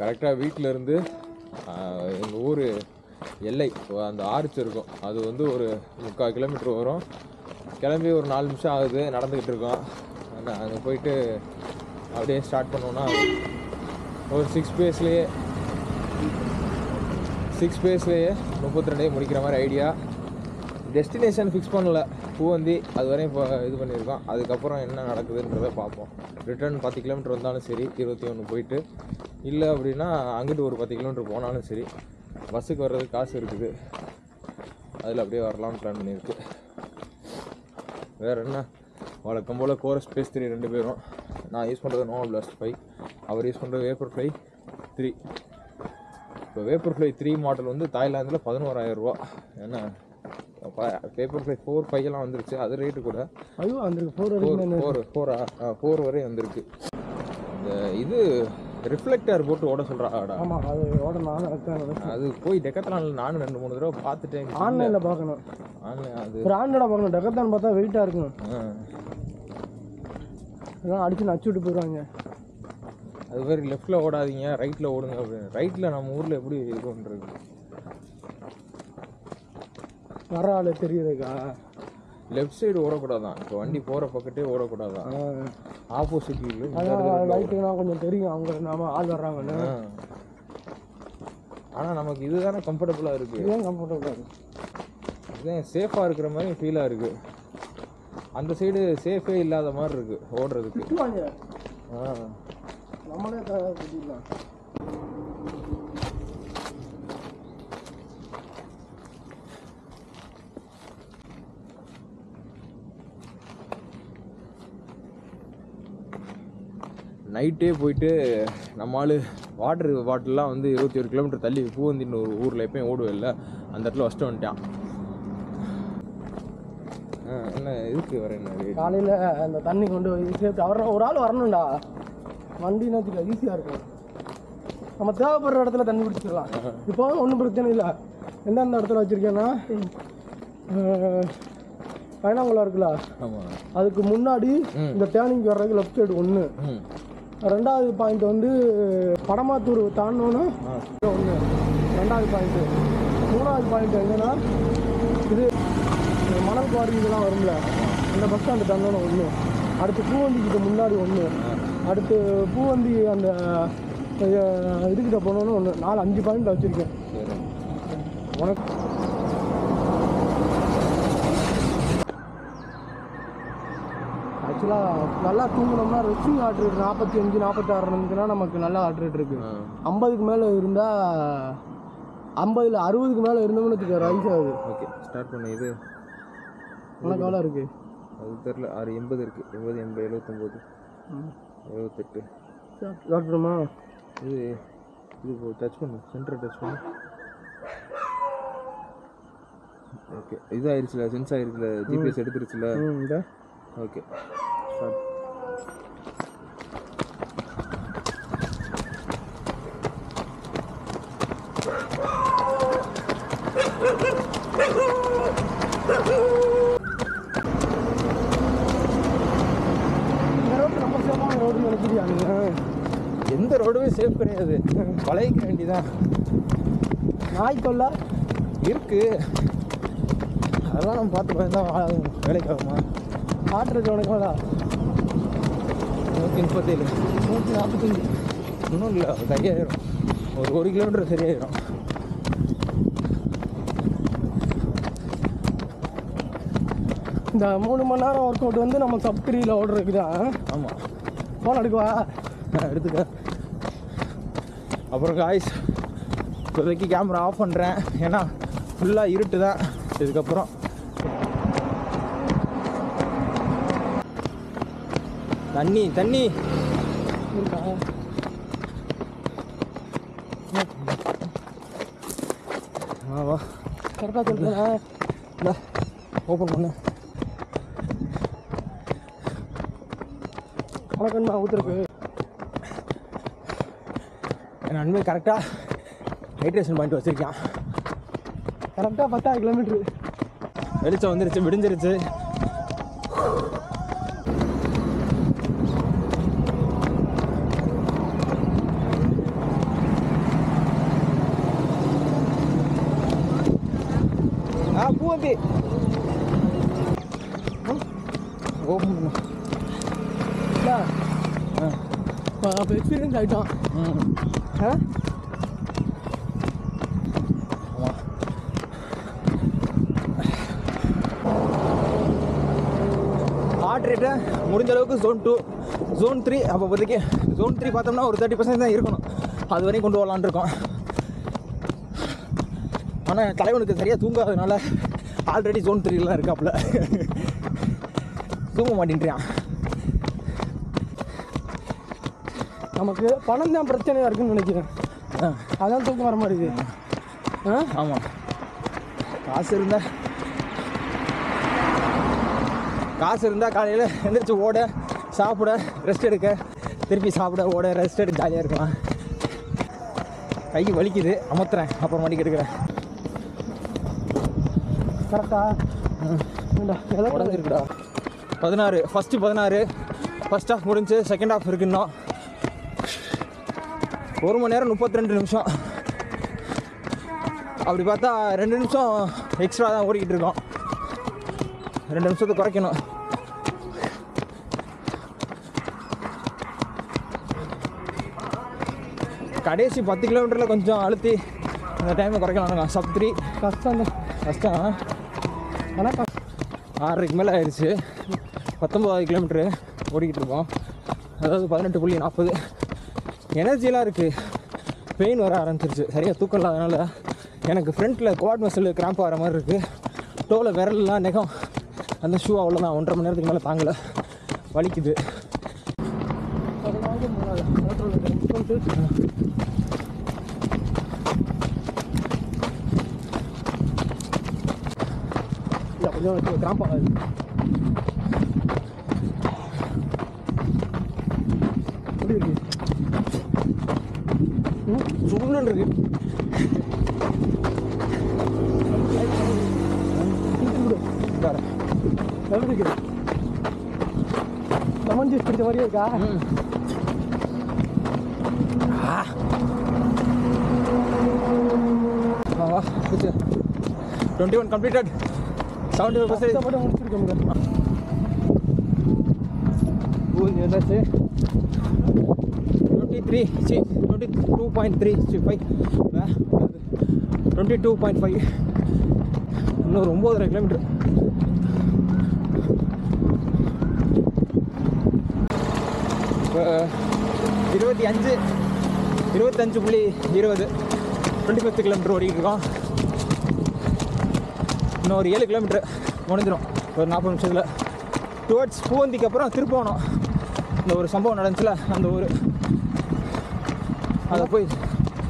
கரெக்டாக வீட்டிலேருந்து எங்கள் ஊர் எல்லை அந்த ஆர்ச் இருக்கும், அது வந்து ஒரு 3/4 கிலோமீட்டர் வரும். கிளம்பி ஒரு 4 நிமிஷம் ஆகுது, நடந்துக்கிட்டு இருக்கோம். அங்கே போயிட்டு அப்படியே ஸ்டார்ட் பண்ணோன்னா ஒரு 6 பேஸ்லேயே 32 முடிக்கிற மாதிரி ஐடியா. டெஸ்டினேஷன் ஃபிக்ஸ் பண்ணல, பூவந்தி அது வரையும் இப்போ இது பண்ணியிருக்கோம். அதுக்கப்புறம் என்ன நடக்குதுன்றதை பார்ப்போம். ரிட்டர்ன் 10 கிலோமீட்டர் வந்தாலும் சரி, 21 போயிட்டு, இல்லை அப்படின்னா அங்கிட்டு ஒரு 10 கிலோமீட்டர் போனாலும் சரி. பஸ்ஸுக்கு வர்றதுக்கு காசு இருக்குது, அதில் அப்படியே வரலாம்னு பிளான் பண்ணியிருக்கு. வேறு என்ன, வழக்கம் போல் கோரஸ் பேஸ் 3 2 பேரும். நான் யூஸ் பண்ணுறது நோவா பிளாஸ்ட் 5, அவர் யூஸ் பண்ணுறது வேப்பர்ஃப்ளை 3. இப்போ வேப்பர்ஃப்ளை 3 மாடல் வந்து தாய்லாந்தில் 11,000 ரூபா. ஏன்னா வேப்பர்ஃப்ளை 4, 5 எல்லாம் வந்துருச்சு, அது ரேட்டு கூட அதுவும் வந்துருக்கு. 4 வரை வந்திருக்கு. இந்த இது ரிஃப்ளெக்டர் போட்டு ஓட சொல்கிறாடா. ஆமாம், அது ஓட நானும் அது போய் டெக்கத்லானில் நானும் 2-3 தடவை பார்த்துட்டேன். ஆன்லைனில் பார்க்கணும், ஆன்லைன் அது பிராண்டடாக பார்க்கணும். டெக்கத்லான் பார்த்தா வெயிட்டாக இருக்கும், அதான் அடிச்சு நச்சு விட்டு போயிடுவாங்க. அது மாதிரி லெஃப்ட்டில் ஓடாதீங்க, ரைட்டில் ஓடுங்க அப்படின்னு. ரைட்டில் நம்ம ஊரில் எப்படி இது பண்ணுறது, வர ஆள் தெரியுதுக்கா. லெஃப்ட் சைடு ஓடக்கூடாதான், இப்போ வண்டி போகிற பக்கத்தே ஓடக்கூடாதான், ஆப்போசிட் ரைட்டுனா கொஞ்சம் தெரியும் அவங்க நாம ஆள் வர்றாங்கன்னு. ஆனால் நமக்கு இதுதானே கம்ஃபர்டபுளாக இருக்குது. இதுதான் கம்ஃபர்டபுளாக இருக்குது, இதுதான் சேஃபாக இருக்கிற மாதிரி ஃபீலாக இருக்குது. அந்த சைடு சேஃபே இல்லாத மாதிரி இருக்குது ஓடுறதுக்கு. நம்மளே கட்டிடலாம். நைட்டே போயிட்டு நம்மளால் வாட்டர் பாட்டிலாம் வந்து 21 கிலோமீட்டர் தள்ளி பூவந்தின்னு ஒரு ஊரில் எப்பயும் ஓடுவேல்ல, அந்த இடத்துல ஃபஸ்ட்டு வந்துட்டான். என்ன இதுக்கு வரேன் காலையில் அந்த தண்ணி கொண்டு போய் சேர்த்து ஒரு ஆள் வரணும்டா, வண்டின்னு வச்சுக்க ஈஸியாக இருக்கும். நம்ம தேவைப்படுற இடத்துல தண்ணி பிடிச்சிடலாம். இப்போ ஒன்றும் பிரச்சனை இல்லை. எந்தெந்த இடத்துல வச்சுருக்கேன்னா, பயணங்குளம் இருக்குல்ல, அதுக்கு முன்னாடி இந்த டேர்னிங் வர்றதுக்கு லெஃப்ட் சைடு ஒன்று. 2வது பாயிண்ட் வந்து படமாத்தூர் தாண்டோன்னு ஒன்று 2வது பாயிண்ட்டு. 3வது பாயிண்ட் எங்கன்னா இது மணல் குவாரி இதெல்லாம் வரும்ல, அந்த பஸ் ஸ்டாண்டு தாண்டோன்னு ஒன்று. அடுத்து பூவந்திக்கிட்ட முன்னாடி ஒன்று. அடுத்து பூவந்தி அந்த இதுக்கிட்ட போனோன்னு ஒன்று. 4-5 பாயிண்ட் வச்சுருக்கேன். உனக்கு ஆக்சுவலாக நல்லா தூங்கினோம்னா ரெஸ்டிங் ஹார்ட் ரேட் 45-46 இருந்துச்சுன்னா நமக்கு நல்லா ஹார்ட் ரேட் இருக்குது. 50க்கு மேலே இருந்தால் 50ல் 60க்கு மேலே இருந்தோம்னு வச்சுக்க ரைஸ் ஆகுது. ஓகே, ஸ்டார்ட் பண்ண. இது நல்லா காலம் இருக்குது, அது தெரில. 680 இருக்குது, 80, 80, 79, 78. ஸ்டார்ட் பண்ணுமா? இது டச் பண்ணு, சென்டரை டச் பண்ணு. ஓகே, இதாகிடுச்சுல, சென்ஸ் ஆகிருச்சுல, ஜிபிஎஸ் எடுத்துருச்சுல. Okay, start. எந்த ரோடுமே சேஃப் கிடையாது, பழகிக்க வேண்டியதான். நாய் தொல்லை இருக்கு, அதெல்லாம் நம்ம பார்த்து பார்த்தா வேலைக்கு ஆகுமா? ஆட்டுறது உனக்கு எவ்வளோ? 137, 145. இன்னும் இல்லை, சரியாயிரும். ஒரு 1 கிலோமீட்டர் சரியாயிரும். இந்த 3 மணி நேரம் ஒர்க் அவுட் வந்து நம்ம சப் 3ல் ஓடுறதுக்கு தான். ஆமாம், ஃபோன் எடுக்குவா? எடுத்துக்க. அப்புறம் காய்ஸ், இப்போதைக்கு கேமரா ஆஃப் பண்ணுறேன், ஏன்னா ஃபுல்லாக இருட்டு தான். இதுக்கப்புறம் தண்ணி இருக்கா? வா கரெக்டாக சொல்கிறேன். இல்லை, ஓப்பன் பண்ணு. உனக்கு நான் ஊற்றுருக்கு. என் நண்பை கரெக்டாக ஹைட்ரேஷன் பாயிண்ட் வச்சுருக்கான். கரெக்டாக 10 கிலோமீட்ரு. வெளிச்சம் வந்துருச்சு, விடிஞ்சிருச்சு. பூந்தி ஓப்பன் பண்ணு. அப்போ எக்ஸ்பீரியன்ஸ் ஆகிட்டோம். ஹார்ட் ரேட்டை முடிஞ்ச அளவுக்கு Zone 2 Zone 3 அப்போ இப்போதைக்கு Zone 3 பார்த்தோம்னா ஒரு 30% தான் இருக்கணும். அது வரையும் கொண்டு வரலான்னு இருக்கோம். ஆனால் தலைவனுக்கு சரியாக தூங்காததுனால ஆல்ரெடி Zone 3 இருக்காப்புல தூங்க மாட்டேன்றான். நமக்கு பணம் தான் பிரச்சனையாக இருக்குன்னு நினைக்கிறேன். அதான் தூக்கம் வர மாதிரி இருக்குது. ஆமாம், காசு இருந்தால் காலையில் எந்திரிச்சு ஓட, சாப்பிட, ரெஸ்ட் எடுக்க, திருப்பி சாப்பிட, ஓட, ரெஸ்ட் எடுக்க ஜாலியாக இருக்கலாம். கை வலிக்குது, அமர்த்துறேன், அப்புறம் மணிக்கு எடுக்கிறேன். கரெக்டா? எதை உடஞ்சிருக்குடா. 16 ஃபஸ்ட் ஹாஃப் முடிஞ்சு, செகண்ட் ஹாஃப் இருக்குன்னா 1 மணி நேரம் 32 நிமிஷம். அப்படி பார்த்தா 2 நிமிஷம் எக்ஸ்ட்ரா தான் ஓடிக்கிட்டு இருக்கோம். 2 நிமிஷத்தை குறைக்கணும். கடைசி 10 கிலோமீட்டரில் கொஞ்சம் அழுத்தி அந்த டைமை குறைக்கலாம். sub 3 கஷ்டம். ஆனால் 6:30 மேலே ஆயிடுச்சு. 19 கிலோமீட்ரு ஓடிக்கிட்டு இருக்கோம். அதாவது 18.40. எனர்ஜிலாம் இருக்குது, பெயின் வர ஆரம்பிச்சிருச்சு. சரியாக தூக்கம் இல்லாதனால எனக்கு ஃப்ரண்ட்டில் குவாட் மசில் கிராம்ப் ஆகிற மாதிரி இருக்குது. டோவில் விரல்லாம் நெகம், அந்த ஷூ அவ்வளோதான். 1.5 மணி நேரத்துக்கு மேலே தாங்கலை, வலிக்குது. கொஞ்சம் கிராம்ப் ஆகாது. எப்படி இருக்கு? சுருன்னு இருக்கு. எப்படி இருக்கு? லெமன் ஜூஸ் பிடிச்ச மாதிரியே இருக்கா? வா 21 கம்ப்ளீட்டட். 75% முடிச்சிருக்க முடியும். என்னாச்சு? 22.5 இன்னொரு 9.5 கிலோமீட்டர். இப்போ 25.20 25 கிலோமீட்டர் ஓடிக்கிட்டு இருக்கோம். இன்னும் ஒரு 7 கிலோமீட்டர் முடிஞ்சிடும் ஒரு 40 நிமிஷத்தில். டுவர்ட்ஸ் பூவந்திக்கு அப்புறம் திருப்போணம். இந்த ஒரு சம்பவம் நடந்துச்சுல, அந்த ஊர், அதை போய்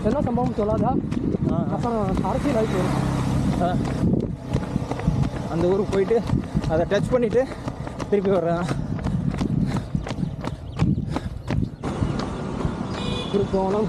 என்ன சம்பவம் சொல்லாதா? அப்புறம் அரசியல் ஆகிட்டு வரும். அந்த ஊருக்கு போயிட்டு அதை டச் பண்ணிவிட்டு திருப்பி வர்றேன். திருப்போணம்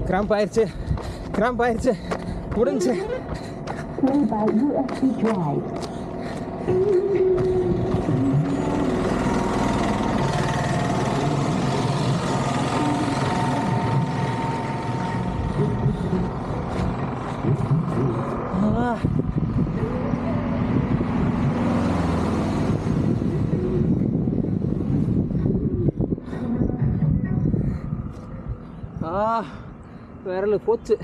கிராம்ப் ஆயிடுச்சு முடிஞ்சு. விரல் போச்சு.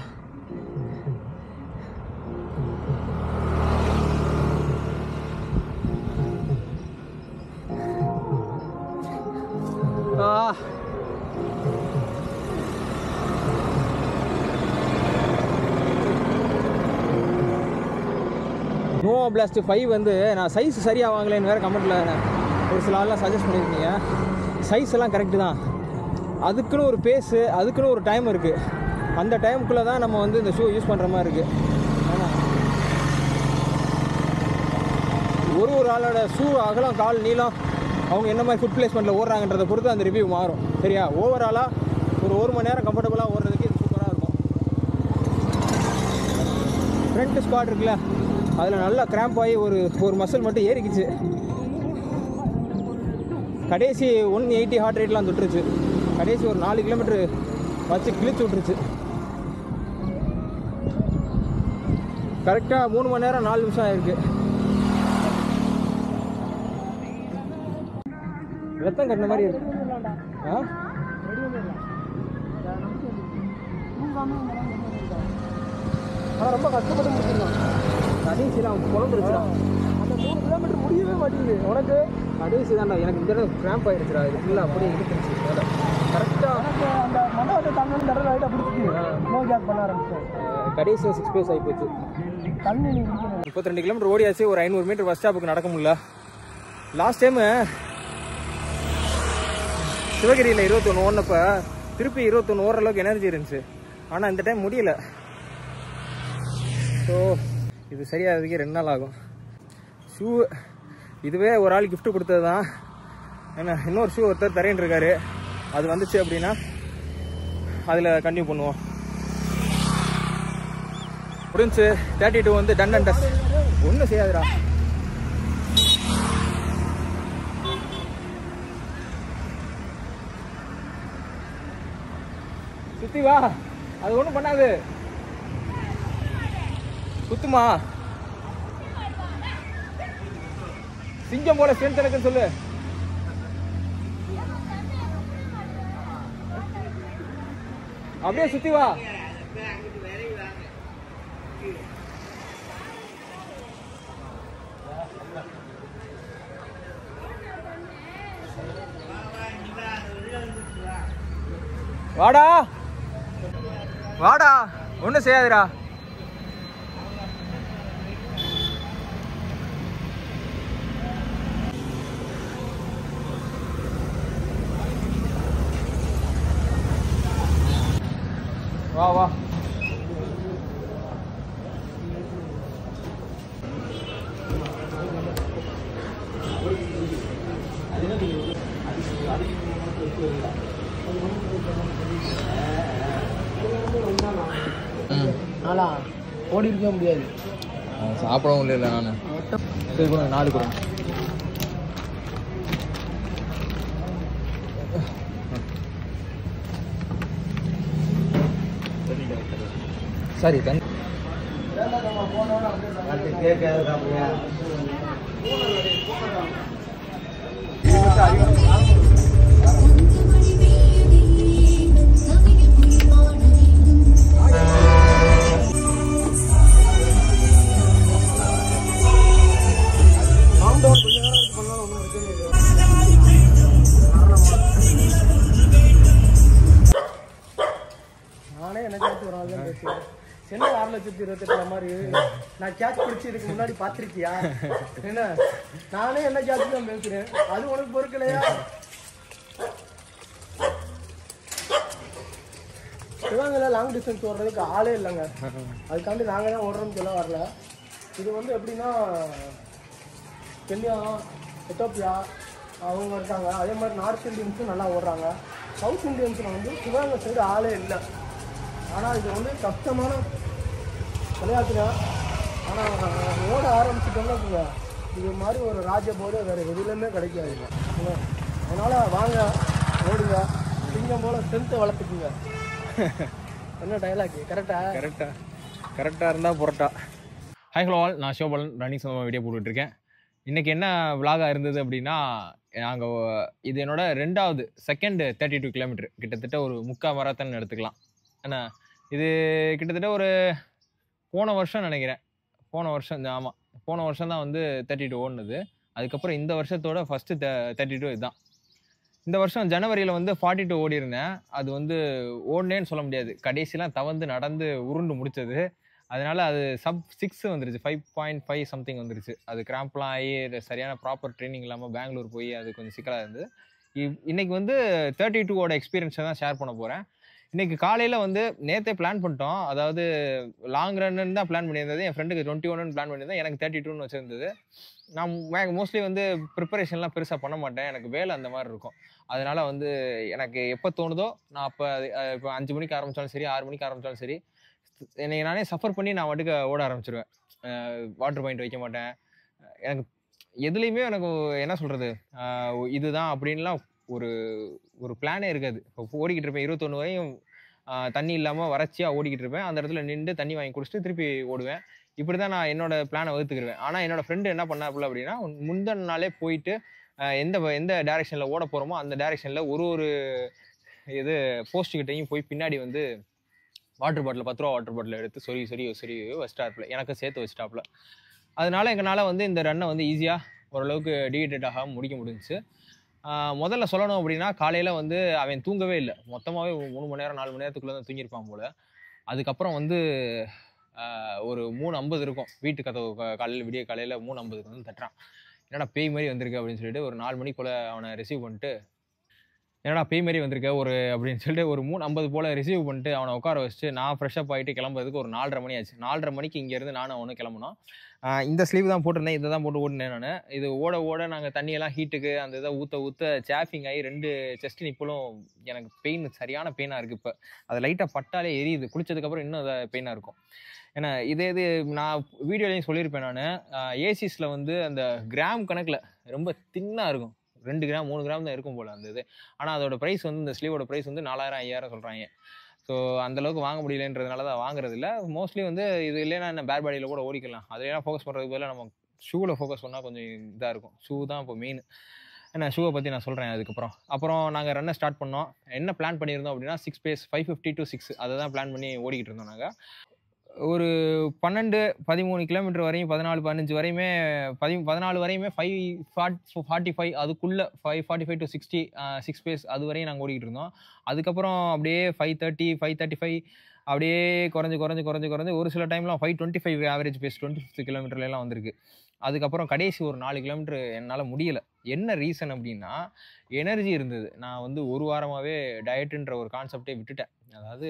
நோவா பிளாஸ்ட் 5 வந்து நான் சைஸ் சரியாக வாங்கலைன்னு வேறு கமெண்ட்டில் ஒரு சில ஆள்லாம் சஜஸ்ட் பண்ணியிருக்கீங்க. சைஸ் எல்லாம் கரெக்டு தான். அதுக்குன்னு ஒரு பேஸு, அதுக்குன்னு ஒரு டைம் இருக்குது. அந்த டைமுக்குள்ளே தான் நம்ம வந்து இந்த ஷூ யூஸ் பண்ணுற மாதிரி இருக்குது. ஒரு ஆளோட ஷூ அகலம் கால் நீளம் அவங்க என்ன மாதிரி ஃபுட் பிளேஸ்மெண்ட்டில் ஓடுறாங்கன்றதை பொறுத்து அந்த ரிவ்யூ மாறும். சரியா? ஓவராலாக ஒரு மணி நேரம் கம்ஃபர்டபுளாக ஓடுறதுக்கு இது சூப்பராக இருக்கும். ஃப்ரண்ட் ஸ்குவாட் இருக்குல்ல, அதில் நல்லா கிராம்ப் ஆகி ஒரு மசில் மட்டும் ஏறிக்குச்சு. கடைசி 180 ஹார்ட் ரேட்லாம் தொட்டுருச்சு. கடைசி ஒரு 4 கிலோமீட்டர் வச்சு கிழிச்சு விட்டுருச்சு. கரெக்டாக 3 மணி நேரம் 4 நிமிஷம் ஆயிருக்கு. ரத்தம் கட்டின மாதிரி இருக்கு. ஆனால் ரொம்ப கஷ்டப்பட்டு முடிச்சிருக்கான். கடைசியில் அவன் குழம்புருச்சுடா. அந்த 3 கிலோமீட்டர் முடியவே மாட்டேங்குது உனக்கு. கடைசி தான்டா எனக்கு இந்த தடவை கிராம்ப் ஆயிடுச்சுடா. இது ஃபுல்லாக அப்படியே இழுத்துருச்சு. கரெக்டாக எனக்கு அந்த மண்டபத்தை தாண்டணும் தடவை லைட்டாக பிடிச்சிட்டு நோ கேப் பண்ண ஆரம்பிச்சேன். கடைசியாக 6 பேஸ் ஆகிப்போச்சு. தண்ணி நீ குடிக்கணும். 32 கிலோமீட்டர் ஓடியாச்சு. ஒரு 500 மீட்டர் பஸ் ஸ்டாப்புக்கு நடக்க முடியல. லாஸ்ட் டைமு சிவகிரியில் 21 ஓடினப்போ திருப்பி 21 ஓடுற அளவுக்கு எனர்ஜி இருந்துச்சு. ஆனால் இந்த டைம் முடியல. ஸோ இது சரியாகிறதுக்கே 2 நாள் ஆகும். ஷூ இதுவே ஒரு ஆள் கிஃப்ட் கொடுத்தது தான். ஏன்னா இன்னொரு ஷூ ஒருத்தர் தரேன் இருக்காரு. அது வந்துச்சு அப்படின்னா அதில் கண்டினியூ பண்ணுவோம். முடிஞ்சு 32 வந்து டன் அண்ட் டஸ்ட். ஒன்றும் செய்யாதுடா. சுத்தி வா, அது ஒன்றும் பண்ணாது. சுத்துமா சிங்கம் போல ஸ்ட்ரென்த் எனக்குன்னு சொல்லு. அப்படியே சுத்தி வா. வாடா வாடா, ஒன்றும் செய்யாதுடா. வா வா. நாளா ஓடி இருக்க முடியாது. சாப்பிடவும் இல்லை நான். சரி கூட 4 கூட. சரி தண்ணி நானே எனக்கு ஒரு ஆள் தான் பேசுவேன். சென்னை 6,28,000 மாதிரி நான் கேட்ச் பிடிச்சி இதுக்கு முன்னாடி பார்த்துருக்கியா? என்ன நானே என்ன கேட்ச் தான் பேசுறேன். அது உனக்கு பொறுக்கலையா? சிவகங்கையில லாங் டிஸ்டன்ஸ் ஓடுறதுக்கு ஆளே இல்லைங்க. அதுக்காண்டி நாங்கள் தான் ஓடுறோம்னு சொல்ல வரல. இது வந்து எப்படின்னா கென்யா, எத்தோப்பியா அவங்க இருக்காங்க. அதே மாதிரி நார்த் இந்தியன்ஸும் நல்லா ஓடுறாங்க. சவுத் இந்தியன்ஸில் வந்து சிவகங்கை சைடு ஆளே இல்லை. ஆனால் இது வந்து கஷ்டமான விளையாட்டுங்க. ஆனால் ஓட ஆரம்பிச்சுட்டோம்னா இது மாதிரி ஒரு ராஜ்ய போது வேறு எதுலையுமே கிடைக்காதுங்க. அதனால் வாங்க ஓடுங்க, சிங்கம் போல் ஸ்ட்ரென்த்தை வளர்த்துக்குங்க. என்ன டைலாக் கரெக்டாக இருந்தால் புரட்டா. ஹாய் ஹலோ ஆல், நான் சிவபாலன் ரன்னிங் சம்பந்தமாக வீடியோ போட்டுட்ருக்கேன். இன்றைக்கி என்ன விலாகாக இருந்தது அப்படின்னா, நாங்கள் இது என்னோட 2வது செகண்ட் 32 கிலோமீட்டர், கிட்டத்தட்ட ஒரு 3/4 மராத்தான் எடுத்துக்கலாம். ஏன்னா இது கிட்டத்தட்ட ஒரு போன வருஷம் நினைக்கிறேன். ஆமாம், போன வருஷம் தான் வந்து 32 ஓடுனது. அதுக்கப்புறம் இந்த வருஷத்தோட ஃபஸ்ட்டு 32 இதுதான். இந்த வருஷம் ஜனவரியில் வந்து 42 ஓடி இருந்தேன். அது வந்து ஓடுனேன்னு சொல்ல முடியாது. கடைசிலாம் தவந்து நடந்து உருண்டு முடிச்சது. அதனால அது sub 6 வந்துருச்சு. 5.5 சம்திங் வந்துருச்சு. அது கிராம்ப்லாம் ஆகி சரியான ப்ராப்பர் ட்ரைனிங் இல்லாமல் பெங்களூர் போய் அது கொஞ்சம் சிக்கலாக இருந்தது. இன்னைக்கு வந்து 32ஓட எக்ஸ்பீரியன்ஸை தான் ஷேர் பண்ண போகிறேன். இன்னைக்கு காலையில் வந்து நேற்றே பிளான் பண்ணிட்டோம். அதாவது லாங் ரன்னு தான் பிளான் பண்ணியிருந்தது. என் ஃப்ரெண்டுக்கு 21 பிளான் பண்ணியிருந்தேன். எனக்கு 32ன்னு வச்சுருந்தது. நான் மோஸ்ட்லி வந்து ப்ரிப்பரேஷன்லாம் பெருசாக பண்ண மாட்டேன். எனக்கு வேலை அந்த மாதிரி இருக்கும். அதனால வந்து எனக்கு எப்போ தோணுதோ நான் அப்போ இப்போ 5 மணிக்கு ஆரம்பித்தாலும் சரி, 6 மணிக்கு ஆரம்பித்தாலும் சரி, என்னை நானே சஃபர் பண்ணி நான் வாட்டுக்கு ஓட ஆரம்பிச்சிருவேன். வாட்டர் பாயிண்ட் வைக்க மாட்டேன். எனக்கு எதுலேயுமே எனக்கு என்ன சொல்கிறது, இதுதான் அப்படின்லாம் ஒரு ஒரு பிளானே இருக்காது. இப்போ ஓடிக்கிட்டு இருப்பேன் 21 வரையும் தண்ணி இல்லாமல் வறட்சியாக ஓடிக்கிட்டு இருப்பேன். அந்த இடத்துல நின்று தண்ணி வாங்கி குடிச்சிட்டு திருப்பி ஓடுவேன். இப்படி தான் நான் என்னோட பிளானை வகுத்துக்கிடுவேன். ஆனால் என்னோட ஃப்ரெண்டு என்ன பண்ணாப்புல அப்படின்னா, முந்தின நாளே போயிட்டு எந்த எந்த டைரெக்ஷனில் ஓட போகிறோமோ அந்த டைரெக்ஷனில் ஒரு இது போஸ்ட்டுக்கிட்டையும் போய் பின்னாடி வந்து வாட்டர் பாட்டில் 10 ரூபா வாட்டர் பாட்டில் எடுத்து சொறி வச்சிட்டாப்புல, எனக்கு சேர்த்து வச்சிட்டாப்புல. அதனால எங்களால் வந்து இந்த ரன்னை வந்து ஈஸியாக ஓரளவுக்கு டீஹைட்ரேட் ஆகாமல் முடிக்க முடிஞ்சுச்சு. முதல்ல சொல்லணும் அப்படின்னா, காலையில் வந்து அவன் தூங்கவே இல்லை. மொத்தமாகவே 3 மணி நேரம் 4 மணி நேரத்துக்குள்ளே தான் தூங்கியிருப்பான் போல். அதுக்கப்புறம் வந்து ஒரு 3:50 இருக்கும். வீட்டு கதவு காலையில் விடிய காலையில் 3:50க்கு வந்து தட்டுறான். என்னடா பேய் மாதிரி வந்திருக்கு அப்படின்னு சொல்லிட்டு ஒரு 4 மணிக்கு போல் அவனை ரிசீவ் பண்ணிட்டு, என்னடா பேய் மாதிரி வந்திருக்க அப்படின்னு சொல்லிட்டு ஒரு 3:50 போல் ரிசீவ் பண்ணிட்டு அவனை உட்கார வச்சுட்டு நான் ஃப்ரெஷ்ஷப் ஆகிட்டு கிளம்புறதுக்கு ஒரு 4:30 மணி ஆச்சு. 4:30 மணிக்கு இங்கேருந்து நானும் அவனும் கிளம்புனோம். இந்த ஸ்லீவ் தான் போட்டிருந்தேன், இதை தான் போட்டு ஓடினேன் நான். இது ஓட நாங்கள் தண்ணியெல்லாம் ஹீட்டுக்கு அந்த இதை ஊற்ற சேஃபிங் ஆகி 2 செஸ்ட் நிப்பலும் எனக்கு பெயின், சரியான பெயினாக இருக்குது. இப்போ அதை லைட்டாக பட்டாலே எரியுது. குளிச்சதுக்கப்புறம் இன்னும் அதை பெயினாக இருக்கும். ஏன்னா இது நான் வீடியோலையும் சொல்லியிருப்பேன். நான் ஏசிஸில் வந்து அந்த கிராம் கணக்கில் ரொம்ப தின்னாக இருக்கும். 2 கிராம் 3 கிராம் தான் இருக்கும் போல் அந்த இது. ஆனால் அதோட ப்ரைஸ் வந்து இந்த ஸ்லீவோட ப்ரைஸ் வந்து 4000 5000 சொல்கிறாங்க. ஸோ அந்தளவுக்கு வாங்க முடியலன்றதுனால தான் வாங்குறது இல்லை. மோஸ்ட்லி வந்து இது இல்லைன்னா என்ன பேர் பாடியில் கூட ஓடிக்கலாம். அதுலாம் ஃபோக்கஸ் பண்ணுறதுக்கு பதிலாக நம்ம ஷூவில் ஃபோக்கஸ் பண்ணால் கொஞ்சம் இதாக இருக்கும். ஷூ தான் இப்போ மெயின். ஏன்னா ஷூவை பற்றி நான் சொல்கிறேன் அதுக்கப்புறம். அப்புறம் நாங்கள் ரன்னை ஸ்டார்ட் பண்ணோம். என்ன பிளான் பண்ணியிருந்தோம் அப்படின்னா 6 பேஸ் 550 to 6 அதை தான் பிளான் பண்ணி ஓடிக்கிட்டு இருந்தோம். நாங்கள் ஒரு 12-13 கிலோமீட்டர் வரையும் 14-15 வரையுமே 14 வரையுமே 5:45 அதுக்குள்ளே 5:45 to 60 6 பேஸ் அது வரையும் நாங்கள் ஓடிக்கிட்டு இருந்தோம். அதுக்கப்புறம் அப்படியே 5:30 5:35 அப்படியே குறைஞ்சு ஒரு சில டைம்லாம் 5:25 ஆவரேஜ் பேஸ் 25 கிலோமீட்டர்லாம் வந்திருக்கு. அதுக்கப்புறம் கடைசி ஒரு 4 கிலோமீட்டர் என்னால் முடியலை. என்ன ரீசன் அப்படின்னா, எனர்ஜி இருந்தது. நான் வந்து ஒரு வாரமாகவே டயட்டுன்ற ஒரு கான்செப்டே விட்டுட்டேன். அதாவது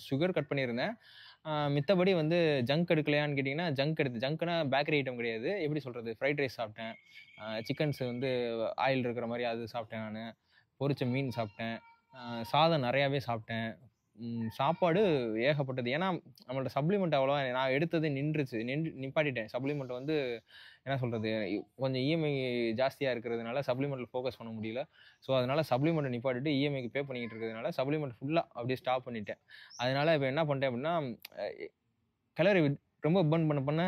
சுகர் கட் பண்ணியிருந்தேன். மித்தபடி வந்து ஜங்க் எடுக்கலையான்னு கேட்டிங்கன்னா, ஜங்க்னா பேக்கரி ஐட்டம் கிடையாது. எப்படி சொல்கிறது, ஃப்ரைட் ரைஸ் சாப்பிட்டேன், சிக்கன்ஸ் வந்து ஆயில் இருக்கிற மாதிரி அது சாப்பிட்டேன். நான் பொரிச்ச மீன் சாப்பிட்டேன், சாதம் நிறையாவே சாப்பிட்டேன். சாப்பாடு ஏகப்பட்டது. ஏன்னா நம்மளோட சப்ளிமெண்ட் அவ்வளோவா நான் எடுத்தது நிப்பாட்டிட்டேன். சப்ளிமெண்ட் வந்து என்ன சொல்கிறது, கொஞ்சம் இஎம்ஐ ஜாஸ்தியாக இருக்கிறதுனால சப்ளிமெண்ட்டில் ஃபோக்கஸ் பண்ண முடியல. ஸோ அதனால் சப்ளிமெண்ட்டை நிப்பாட்டிட்டு இஎம்ஐக்கு பே பண்ணிக்கிட்டு இருக்கிறதுனால சப்ளிமெண்ட் ஃபுல்லாக அப்படியே ஸ்டாப் பண்ணிட்டேன். அதனால் இப்போ என்ன பண்ணிட்டேன் அப்படின்னா, கலரி ரொம்ப பர்ன் பண்ண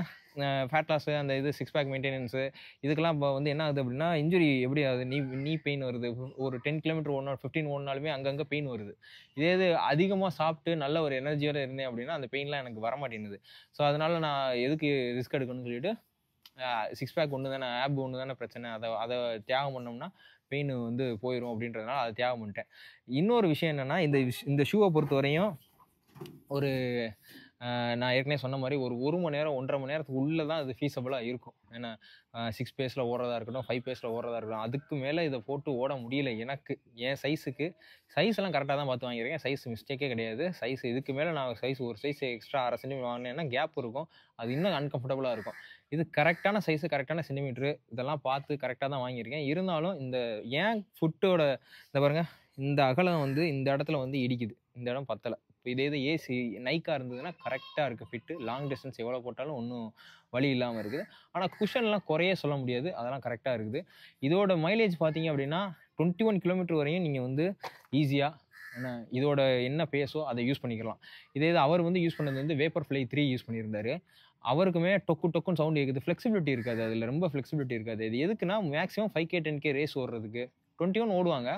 ஃபேட் லாஸு அந்த இது 6 பேக் மெயின்டெனன்ஸு இதுக்கெல்லாம் இப்போ வந்து என்ன ஆகுது அப்படின்னா, இன்ஜுரி எப்படி ஆகுது, நீ பெயின் வருது. ஒரு 10 கிலோமீட்டர் 15 ஓடினாலுமே அங்கங்கே பெயின் வருது. இது அதிகமாக சாப்பிட்டு நல்ல ஒரு எனர்ஜியோடு இருந்தேன் அப்படின்னா அந்த பெயின்லாம் எனக்கு வரமாட்டேங்குது. ஸோ அதனால் நான் எதுக்கு ரிஸ்க் எடுக்கணும்னு சொல்லிட்டு 6 பேக் ஒன்று தானே, ஆப் ஒன்று தானே பிரச்சனை, அதை தியாகம் பண்ணோம்னா பெயின் வந்து போயிடும் அப்படின்றதுனால அதை தியாகம் பண்ணிட்டேன். இன்னொரு விஷயம் என்னென்னா, இந்த ஷூவை பொறுத்த வரையும் ஒரு நான் ஏற்கனவே சொன்ன மாதிரி ஒரு மணி நேரம் 1.5 மணி நேரத்துக்கு உள்ளே தான் இது ஃபீஸபிளாக இருக்கும். ஏன்னா 6 பேஸில் ஓடுறதா இருக்கட்டும், 5 பேஸில் ஓடுறதா இருக்கட்டும், அதுக்கு மேலே இதை போட்டு ஓட முடியல எனக்கு. என் சைஸுக்கு சைஸ்லாம் கரெக்டாக தான் பார்த்து வாங்கியிருக்கேன். சைஸ் மிஸ்டேக்கே கிடையாது. சைஸ் இதுக்கு மேலே நான் ஒரு சைஸ் எக்ஸ்ட்ரா 1/2 சென்டிமீட்டர் வாங்கினேன்னா கேப் இருக்கும், அது இன்னும் அன்கம்ஃபர்டபுளாக இருக்கும். இது கரெக்டான சைஸு, கரெக்டான சென்டிமீட்ரு இதெல்லாம் பார்த்து கரெக்டாக தான் வாங்கியிருக்கேன். இருந்தாலும் இந்த ஏன் ஃபுட்டோட இந்த பாருங்கள், இந்த அகலம் வந்து இந்த இடத்துல வந்து இடிக்குது, இந்த இடம் பத்தலை. இப்போ இதே ஏசி நைக்காக இருந்ததுன்னா கரெக்டாக இருக்குது ஃபிட்டு. லாங் டிஸ்டன்ஸ் எவ்வளோ போட்டாலும் ஒன்றும் வலி இல்லாமல் இருக்குது. ஆனால் குஷன்லாம் குறைய சொல்ல முடியாது, அதெல்லாம் கரெக்டாக இருக்குது. இதோட மைலேஜ் பார்த்தீங்க அப்படின்னா 21 கிலோமீட்டர் வரையும் நீங்கள் வந்து ஈஸியாக இதோட என்ன பேஸோ அதை யூஸ் பண்ணிக்கலாம். அவர் வந்து யூஸ் பண்ணது வந்து வேப்பர் ஃப்ளை 3 யூஸ் பண்ணியிருந்தார். அவருக்குமே டொக்குன்னு சவுண்ட் கேட்குது. ஃப்ளெக்சிபிலிட்டி இருக்காது, அதில் ரொம்ப ஃப்ளெக்சிபிலிட்டி இருக்காது. இது எதுக்குன்னா மேக்ஸிமம் 5K 10K ரேஸ் ஓடுறதுக்கு 21 ஓடுவாங்க.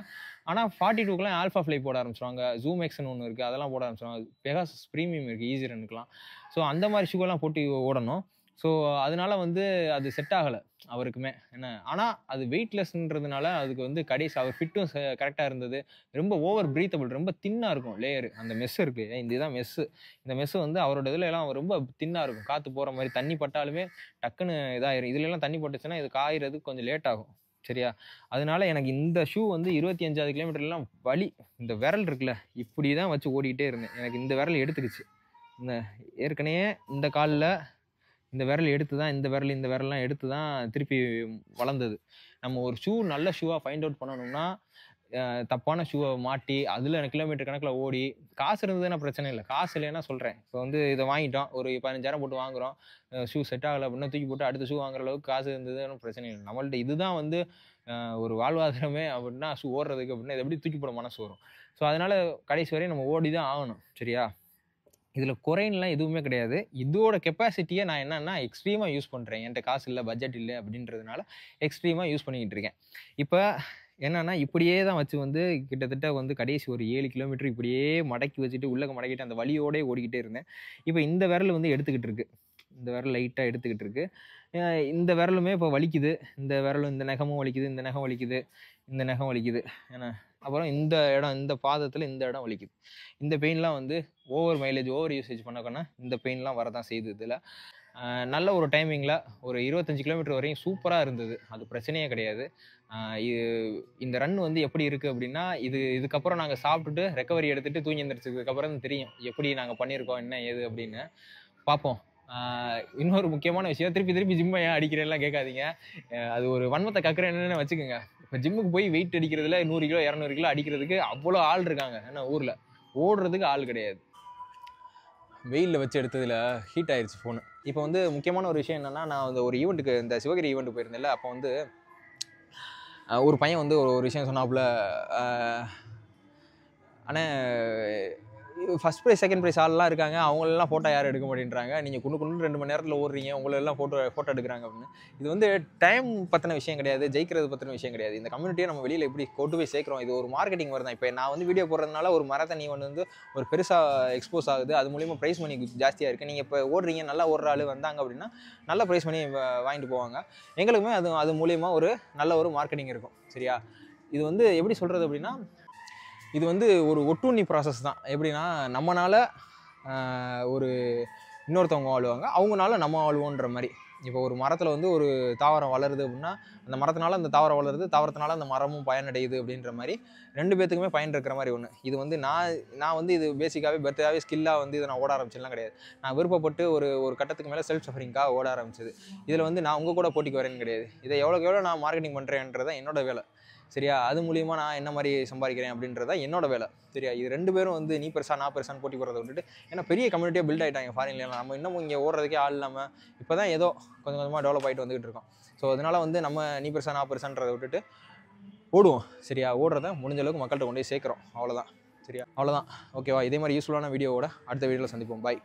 ஆனால் 42க்குலாம் ஆல்ஃபா ஃப்ளை போட ஆரம்பிச்சிடுவாங்க. ஜூம் எக்ஸ்னு ஒன்று இருக்குது, அதெல்லாம் போட ஆரம்பிச்சிடுவாங்க. பெகாசஸ் ப்ரீமியம் இருக்குது, ஈஸி ரன்னுக்குலாம். ஸோ அந்த மாதிரி ஷூவெல்லாம் போட்டு ஓடணும். ஸோ அதனால வந்து அது செட் ஆகலை அவருக்குமே என்ன. ஆனால் அது வெயிட்லெஸ்ன்றதுனால அதுக்கு வந்து கடைசி அவர் ஃபிட்டும் கரெக்டாக இருந்தது. ரொம்ப ஓவர் ப்ரீத்தபிள், ரொம்ப தின்னாக இருக்கும் லேயரு. அந்த மெஸ் இருக்குது, இதுதான் மெஸ்ஸு. இந்த மெஸ்ஸு வந்து அவரோட இதில் எல்லாம் ரொம்ப தின்னாக இருக்கும். காற்று போகிற மாதிரி, தண்ணி பட்டாலுமே டக்குன்னு இதாகிடும். இதுலலாம் தண்ணி பட்டுச்சுன்னா இது காயிறதுக்கு கொஞ்சம் லேட் ஆகும். சரியா? அதனால எனக்கு இந்த ஷூ வந்து 25வது கிலோமீட்டர்லாம் வலி. இந்த விரல் இருக்குல்ல, இப்படி தான் வச்சு ஓடிக்கிட்டே இருந்தேன். எனக்கு இந்த விரல் எடுத்துக்கிச்சு. இந்த ஏற்கனவே இந்த கால்ல இந்த விரல் எடுத்து தான் இந்த விரல்லாம் எடுத்து தான் திருப்பி வளர்ந்தது. நம்ம ஒரு ஷூ நல்ல ஷூவா ஃபைண்ட் அவுட் பண்ணணும்னா, தப்பான ஷூவ மாட்டி, அதில கிலோமீட்டர் கணக்குல ஓடி, காசு இருந்ததுன்னா பிரச்சனை இல்ல. காசு இல்லைன்னா சொல்றேன். இப்போ வந்து இத வாங்கிட்டோம். ஒரு 15,000 போட்டு வாங்குறோம். ஷூ செட் ஆகல அப்படின்னா தூக்கி போட்டு அடுத்த ஷூ வாங்குற அளவுக்கு காசு இருந்ததுன்னு பிரச்சனை இல்ல. நம்மள்ட்ட இதுதான் வந்து ஒரு வாழ்வாதாரமே அப்படின்னா ஷூ ஓடுறதுக்கு அப்படின்னா இத எப்படி தூக்கி போட மனசு வரும். ஸோ அதனால கடைசி வரையும் நம்ம ஓடி தான் ஆகணும். சரியா? இதில குறைன்னுலாம் எதுவுமே கிடையாது. இதோட கெப்பாசிட்டிய நான் என்னன்னா எக்ஸ்ட்ரீமா யூஸ் பண்றேன். என்ட்ட காசு இல்ல, பட்ஜெட் இல்ல அப்படின்றதுனால எக்ஸ்ட்ரீமா யூஸ் பண்ணிக்கிட்டு இருக்கேன். இப்ப என்னன்னா, இப்படியே தான் வச்சு வந்து கிட்டத்தட்ட வந்து கடைசி ஒரு 7 கிலோமீட்டர் இப்படியே மடக்கி வச்சுட்டு, உள்ளக மடக்கிட்டு அந்த வலியோடயே ஓடிக்கிட்டே இருந்தேன். இப்ப இந்த விரல் வந்து எடுத்துக்கிட்டு இருக்கு. இந்த விரல் லைட்டா எடுத்துக்கிட்டு இருக்கு. அ இந்த விரலுமே இப்ப வலிக்குது. இந்த விரலும் இந்த நகமும் வலிக்குது, இந்த நகம் வலிக்குது, இந்த நகம் வலிக்குது. என்ன அப்புறம் இந்த இடம், இந்த பாதத்துல இந்த இடம் வலிக்குது. இந்த பெயின்லாம் வந்து ஓவர் மைலேஜ், ஓவர் யூசேஜ் பண்ணக்கன்னா இந்த பெயின்லாம் வரதான் செய்யுது இதுல. நல்ல ஒரு டைமிங்கில ஒரு 25 கிலோமீட்டர் வரையும் சூப்பரா இருந்தது. அது பிரச்சனையே கிடையாது. அ இது இந்த ரன் வந்து எப்படி இருக்கு அப்படின்னா, இதுக்கப்புறம் நாங்க சாப்பிட்டுட்டு ரெக்கவரி எடுத்துட்டு தூங்கி எந்திரிச்சதுக்கப்புறம் தான் தெரியும். எப்படி நாங்க பண்ணியிருக்கோம், என்ன ஏது அப்படின்னு. பார்ப்போம். இன்னொரு முக்கியமான விஷயம், திருப்பி திருப்பி ஜிம்ம ஏன் அடிக்கிறேன்லாம் கேட்காதீங்க. அது ஒரு வன்மத்த கக்குறேன்னு வச்சுக்கோங்க. இப்ப ஜிம்முக்கு போய் வெயிட் அடிக்கிறதுல 100 கிலோ, 200 கிலோ அடிக்கிறதுக்கு அவ்வளோ ஆள் இருக்காங்க. என்ன ஊர்ல. ஓடுறதுக்கு ஆள் கிடையாது. வெயில்ல வச்சு எடுத்ததுல ஹீட் ஆயிருச்சு ஃபோனு. இப்போ வந்து முக்கியமான ஒரு விஷயம் என்னன்னா, நான் வந்து ஒரு ஈவென்ட்டுக்கு இந்த சிவகிரி ஈவென்ட் போயிருந்தேன்ல, அப்போ வந்து ஒரு பையன் வந்து ஒரு விஷயம் சொன்னாப்புல, அண்ணே ஃபர்ஸ்ட் ப்ரைஸ், செகண்ட் ப்ரைஸ் ஆள்லாம் இருக்காங்க. அவங்களெல்லாம் ஃபோட்டோ யாரும் எடுக்க மாட்டேன்றாங்க. நீங்கள் குன்னு 2 மணி நேரத்தில் ஓடுறீங்க. உங்களெல்லாம் ஃபோட்டோ எடுக்கிறாங்க அப்படின்னு. இது வந்து டைம் பற்றின விஷயம் கிடையாது. ஜெயிக்கிறது பற்றின விஷயம் கிடையாது. இந்த கம்யூனிட்டியை நம்ம வெளியில் எப்படி கொண்டு போய் சேர்க்குறோம், இது ஒரு மார்க்கெட்டிங் மாதிரி தான். இப்போ நான் வந்து வீடியோ போடுறதுனால ஒரு மரத்தனி ஒன்று வந்து ஒரு பெருசாக எக்ஸ்போஸ் ஆகுது. அது மூலிமா ப்ரைஸ் மணி ஜாஸ்தியாக இருக்குது. நீங்கள் இப்போ ஓடுறீங்க, நல்லா ஓடுற ஆள் வந்தாங்க அப்படின்னா நல்ல ப்ரைஸ் மணி வாங்கிட்டு போவாங்க. எங்களுக்குமே அது மூலிமா ஒரு நல்ல ஒரு மார்க்கெட்டிங் இருக்கும். சரியா? இது வந்து எப்படி சொல்கிறது அப்படின்னா, இது வந்து ஒரு ஒட்டுண்ணி ப்ராசஸ் தான். எப்படின்னா, நம்மனால ஒரு இன்னொருத்தவங்க வாழ்வாங்க, அவங்கனால நம்ம வாழ்வோன்ற மாதிரி. இப்போ ஒரு மரத்தில் வந்து ஒரு தாவரம் வளருது அப்படின்னா, அந்த மரத்தினால அந்த தாவரம் வளருது, தாவரத்தினால அந்த மரமும் பயனடையுது அப்படின்ற மாதிரி 2 பேத்துக்குமே பயன் இருக்கிற மாதிரி ஒன்று. இது வந்து நான் வந்து இது பேசிக்காகவே பெர்த்தாகவே ஸ்கில்லாக வந்து இதை நான் ஓட ஆரம்பிச்சதுலாம் கிடையாது. நான் விருப்பப்பட்டு ஒரு கட்டத்துக்கு மேலே செல்ஃப் சஃபரிங்காக ஓட ஆரம்பிச்சது. இதில் வந்து நான் உங்கள் கூட போட்டிக்கு வரேன்னு கிடையாது. இதை எவ்வளோக்கு எவ்வளோ நான் மார்க்கெட்டிங் பண்ணுறேன்றதான் என்னோட வேலை. சரியா? அது மூலியமா நான் என்ன மாதிரி சம்பாதிக்கிறேன் அப்படின்றத என்னோட வேலை. சரியா? இது 2 பேரும் வந்து நீ பெருசா நான் பெருசான்னு போட்டி போடுறத விட்டுட்டு, ஏன்னா பெரிய கம்யூனிட்டியாக பில்ட் ஆகிட்டாங்க ஃபாரின்லாம். நம்ம இன்னமும் இங்கே ஓடுறதுக்கே ஆள் இல்லாமல் இப்போ தான் ஏதோ கொஞ்சம் கொஞ்சமாக டெவலப் ஆகிட்டு வந்துகிட்டு இருக்கோம். ஸோ அதனால வந்து நம்ம நீ பெருசா நான் பெருசான்றதை விட்டுட்டு ஓடுவோம். சரியா? ஓடுறத முடிஞ்ச அளவுக்கு மக்கள்கிட்ட கொண்டு போய் சேர்க்குறோம். அவ்வளோதான். சரியா? அவ்வளோதான். ஓகேவா? இதே மாதிரி யூஸ்ஃபுல்லான வீடியோவோட அடுத்த வீடியோவில் சந்திப்போம். பாய்.